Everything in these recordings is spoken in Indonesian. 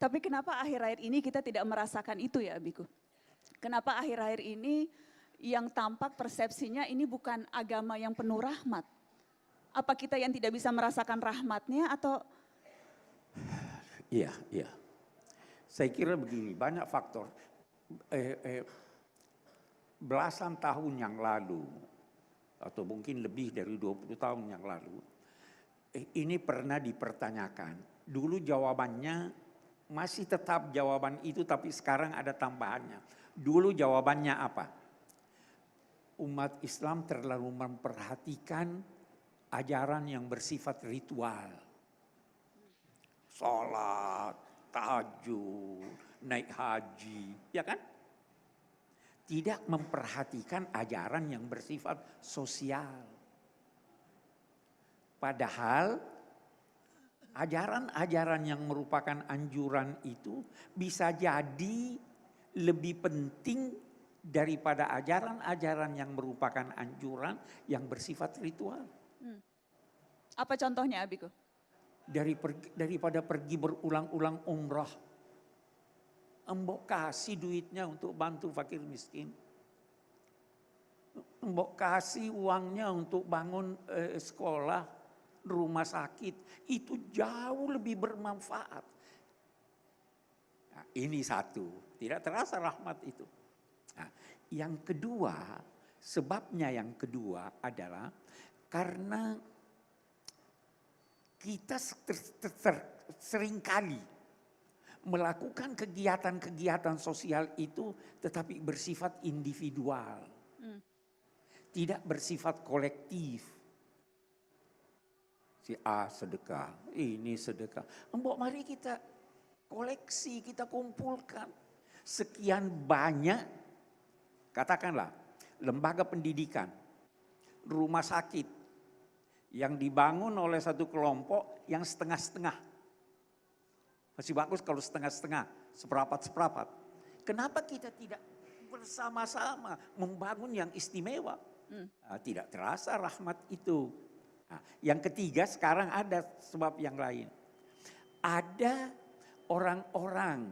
Tapi kenapa akhir-akhir ini kita tidak merasakan itu ya, Biku? Kenapa akhir-akhir ini yang tampak persepsinya ini bukan agama yang penuh rahmat? Apa kita yang tidak bisa merasakan rahmatnya atau? Iya, iya. Saya kira begini, banyak faktor. Belasan tahun yang lalu, atau mungkin lebih dari 20 tahun yang lalu, ini pernah dipertanyakan. Dulu jawabannya masih tetap jawaban itu, tapi sekarang ada tambahannya. Dulu jawabannya apa? Umat Islam terlalu memperhatikan ajaran yang bersifat ritual. Sholat, tahajud, naik haji, ya kan? Tidak memperhatikan ajaran yang bersifat sosial. Padahal ajaran-ajaran yang merupakan anjuran itu bisa jadi lebih penting daripada ajaran-ajaran yang merupakan anjuran yang bersifat ritual. Apa contohnya, Abiku? Daripada pergi berulang-ulang umrah, embok kasih duitnya untuk bantu fakir miskin. Embok kasih uangnya untuk bangun sekolah, rumah sakit. Itu jauh lebih bermanfaat. Nah, ini satu, tidak terasa rahmat itu. Nah, yang kedua, sebabnya yang kedua adalah karena kita seringkali melakukan kegiatan-kegiatan sosial itu tetapi bersifat individual. Tidak bersifat kolektif. Si A sedekah, ini sedekah. Mbok mari kita koleksi, kita kumpulkan. Sekian banyak, katakanlah, lembaga pendidikan, rumah sakit, yang dibangun oleh satu kelompok yang setengah-setengah. Masih bagus kalau setengah-setengah, seperapat-seperapat. Kenapa kita tidak bersama-sama membangun yang istimewa? Nah, tidak terasa rahmat itu. Nah, yang ketiga sekarang ada sebab yang lain. Ada orang-orang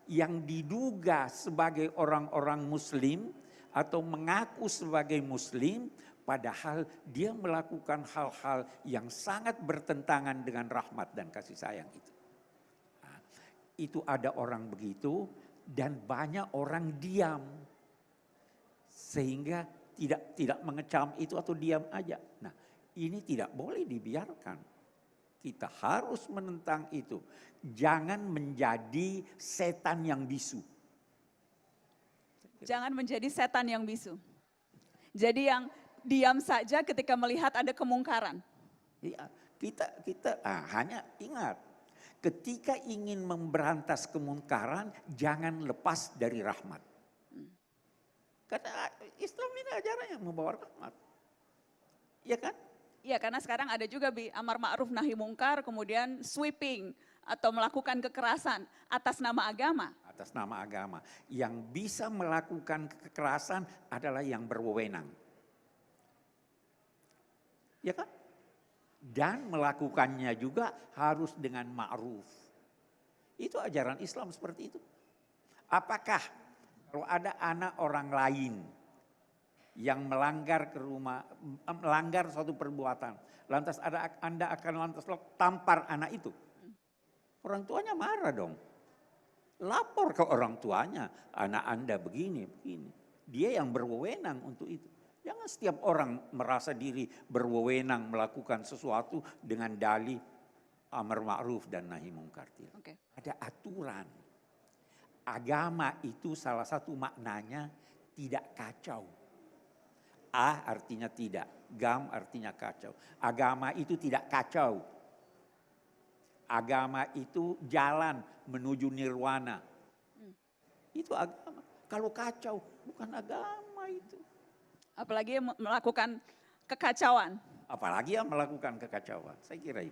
yang diduga sebagai orang-orang muslim atau mengaku sebagai muslim, padahal dia melakukan hal-hal yang sangat bertentangan dengan rahmat dan kasih sayang itu. Nah, itu ada orang begitu dan banyak orang diam. Sehingga tidak mengecam itu atau diam aja. Nah, ini tidak boleh dibiarkan. Kita harus menentang itu. Jangan menjadi setan yang bisu. Jangan menjadi setan yang bisu. Jadi yang diam saja ketika melihat ada kemungkaran. Ya, kita hanya ingat, ketika ingin memberantas kemungkaran, jangan lepas dari rahmat. Karena Islam ini ajarannya membawa rahmat. Iya kan? Iya, karena sekarang ada juga amar ma'ruf nahi mungkar, kemudian sweeping atau melakukan kekerasan atas nama agama. Atas nama agama. Yang bisa melakukan kekerasan adalah yang berwenang. Ya kan? Dan melakukannya juga harus dengan ma'ruf. Itu ajaran Islam seperti itu. Apakah kalau ada anak orang lain yang melanggar suatu perbuatan, lantas Anda akan lantas tampar anak itu? Orang tuanya marah dong. Lapor ke orang tuanya, anak Anda begini. Dia yang berwenang untuk itu. Jangan setiap orang merasa diri berwenang melakukan sesuatu dengan dalih amar ma'ruf dan nahi mungkar. Okay. Ada aturan. Agama itu salah satu maknanya tidak kacau. A artinya tidak, gam artinya kacau. Agama itu tidak kacau. Agama itu jalan menuju nirwana. Itu agama. Kalau kacau bukan agama itu. Apalagi melakukan kekacauan. Apalagi yang melakukan kekacauan. Saya kira itu.